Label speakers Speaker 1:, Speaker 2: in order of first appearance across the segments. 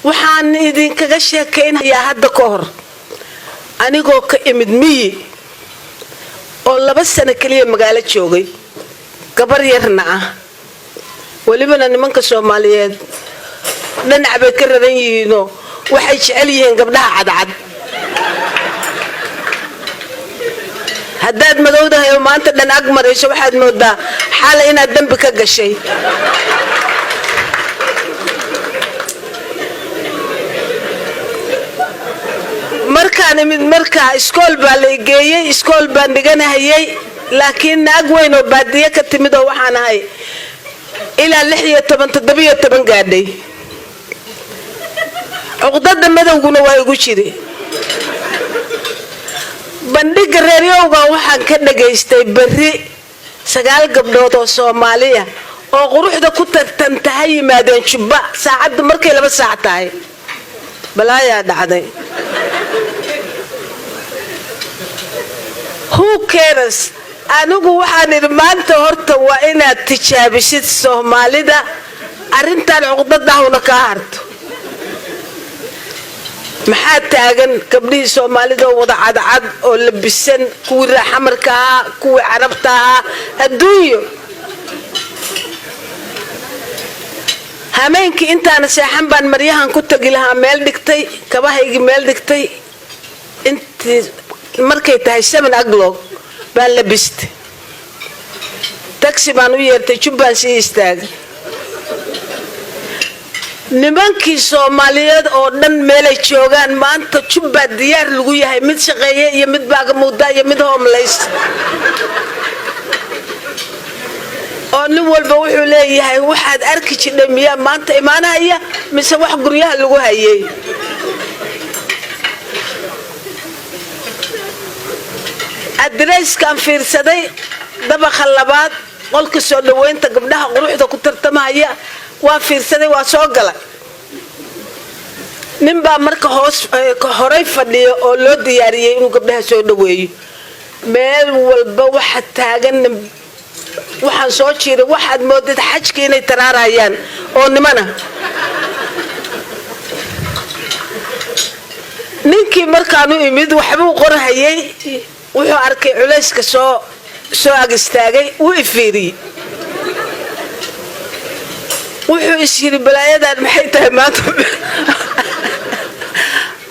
Speaker 1: waxaan idinkaga sheekeynayaa hadda ka hor anigoo ka imid miyi oo 2 sano kaliya magaalo joogay gabar yarna ah walibana nimanka Soomaaliyeed dhinac bay ka raran yihiin waxay jecel yihiin gabdhaha cadcad haddaad madowdahay oo maanta dhan ag marayso waxaad moodaa xaalay inaad dambi ka gashay markaan imid markaa iskool baa la geeyay iskool baan dhiganahayay laakiin naag weyn oo baadiye ka timid oo waxaan ahay ilaa 17 gaadhay uqdada madowguna waa igu jiray bandhiga reeriyowga waxaan ka dhageystay bari 9 gabdhood oo Soomaaliya oo quruxda ku tartantahay yimaadeen Jubba saacad markay 2 saac tahay balaayaa dhacday who cares anigu waxaan maanta horta waa inaad tijaabisid Soomaalida arintan uqdadahuna ka harto maxaa taagan gabdhihii Soomaalida wada cadcad oo labisan kuwii raaxamarka kuwii carabta adduunyo hameenkii intaan seexan baan maryahan ku tagi lahaa meel dhigtay kabahaygi meel dhigtay intii markay tahay 7 o'clock baan labistay taxi baan u yeertay Jubbaan si istaagay nimankii Soomaaliyeed oo dhan meel ay joogaan maanta Jubba diyaar lagu yahay mid shaqeeye iyo mid baaga muuda iyo mid homeless oo nin walba wuxuu leeyahay waxaad arki jirtay miyaa maanta imaanaya mise wax guryaha lagu hayay adreeskan fiirsaday dabaqa labaad qolka soo dhaweynta gabdhaha quruxda ku tartamaya waa fiirsaday waa soo galay ninba marka hoos horay fadhiyo oo loo diyaariyay inuu gabdhaha soo dhaweeyo meel walba waxa taagan waxaan soo jiray waxaad moodid xajka inay taraarayaan oo nimana ninkii markaan u imid waxba uu qorahayay wuxuu arkay culayska soo ag istaagay uu ifiiriyay wuxuu isiri balaayadan maxay tahay maanta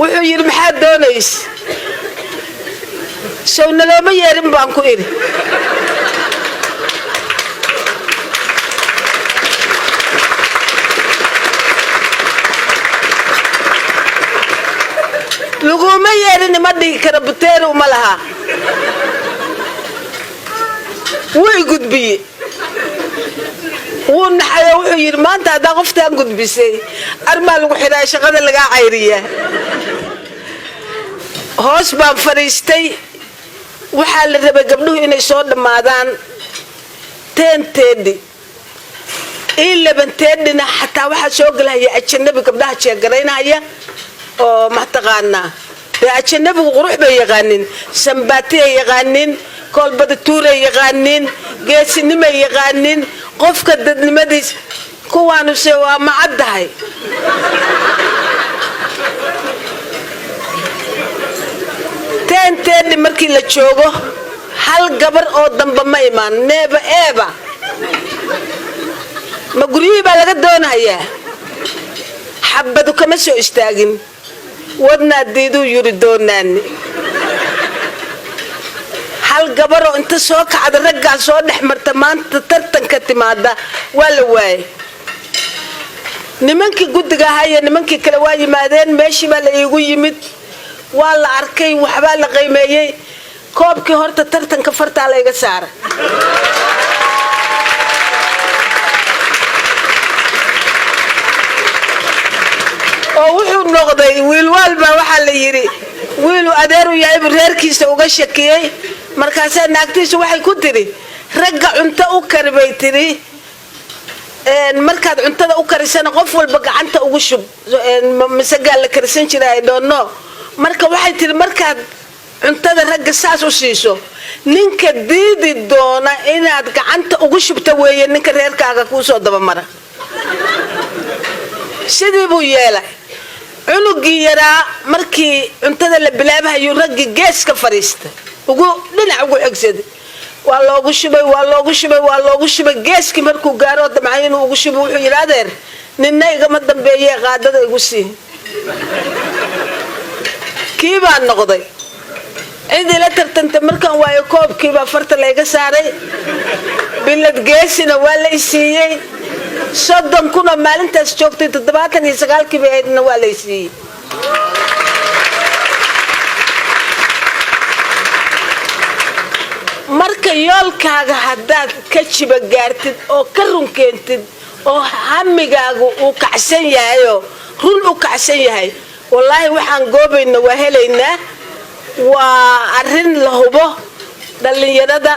Speaker 1: wuxuu yiri maxaa doonays soo nalooma yeerin baan ku iri laguma yeerin ma dhigi kara buteer uma laha way gudbiyay ونحيا وحير ما أنت هذا قفتان قد بيسي أرمال وحيرا شغادة لقا عيرية هوس بان فريستي وحال الربا قبلوه إني صور مادان تيدي إلا بنتيدنا حتى واحد شوق لها هي أجنبي قبلها تشيقرينا هي ومحتقانا أجنبي وقروح بيغانين سنباتي يغانين كل بدا توري يغانين قيسي نما يغانين قفك نمديس كوانو سوا معدهاي تين مركي لتشوغو هل قبر او دنبا ما ايمان نيبا ايبا ما قريبا لغا دون هيا حبدو كما سو استاغين ودنا ديدو يريدوناني hal gabar oo inta soo kacda ragga soo dhaxmarta maanta tartanka timaada wala way nimankii gudiga haya nimankii kale waa yimaadeen meeshii baa la iigu yimid waa la arkay waxba la qiimeeyay koobkii horta tartanka farta la iga saar oo wuxuu noqday wiil walba waxa la yiri wiil adeeru yahay reerkiisa uga shakiyay markaas naagtiisu waxay ku tiri ragga cunto u karbay tiri markaad cuntada u karisana qof walba gacanta ugu shub misaga la karsan jiray doono marka waxay tiri markaad cuntada ragga saas u siiso ninka diidi doona inaad gacanta ugu shubta weeye ninka reerkaaga ku soo daba mara sidii buu yeelay cunugii yaraa markii cuntada la bilaabayo raggi geeska fariista ugu dhinac ugu xigsaday waa loogu shubay geeski markuu gaaro damcay inuu ugu shubo wuxuu yiraahdeen ninna igama dambeeyay qaadada igu sii kiiba noqday cidi la tartanta markan waayo koobkiiba farta laga saaray bilad geesina waa la isiiyay 30 kuna maalintaas joogtay 79 kiiba aydna waa la isiiyay marka yoolkaaga hadaad ka jiba gaartid oo ka run keentid oo hamigaagu uu kacsan yahay run u kacsan yahay wallahi waxaan goobayna waa helaynaa waa arin la hubo dhalinyarada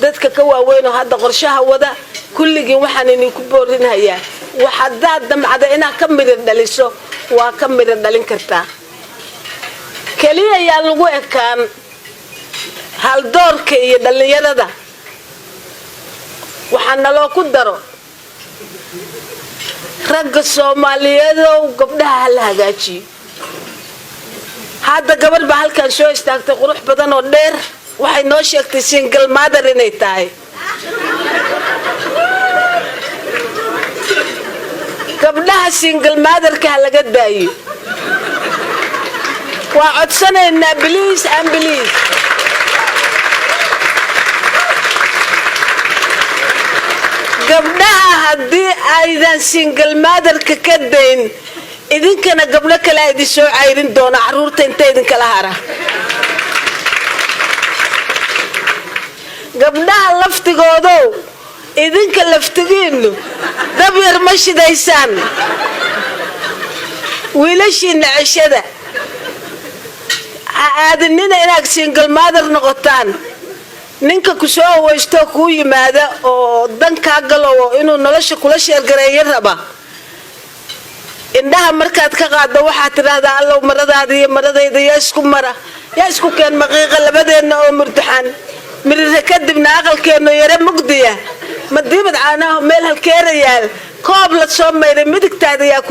Speaker 1: dadka ka waaweyn oo hadda qorshaha wada kulligii waxaan inii ku boorinayaa waxaad damcada inaad ka mid dhaliso waa ka mid dhalin kartaa kaliya yaa lagu ekaan hal doorka iyo dhalinyarada waxaan loo ku daro ragga Soomaaliyeed oo gabdhaha la hagaajiyo hadda gabar ba halkan soo istaagtay qurux badan oo dheer waxay noo sheegtay single mother inay tahay gabdhaha single mother ka laga daayo waa codsanayna please and please gabdhaha haddii aydan single mother ka dayn idinkana gabdho kale ay soo cayrin doona caruurta inta idin kala hara gabdhaha laftigoodo idinka laftigiinu dab yar ma shidaysaan wiilashiina cishada aadinina inaad single mother noqotaan ninka ku soo waysto ku yimaada oo danka galo inuu nolosha kula sheergareeyo raba indhaha markaad ka qaado waxa tiraahdaa allow maradayda yaa isku keen maqiiqa labadeena oo murtaxan mirida kadibna aqalkeena yare mugdiya ma dibad caanaha meel halkeerayaal koob la soo meeray midigtaada yaa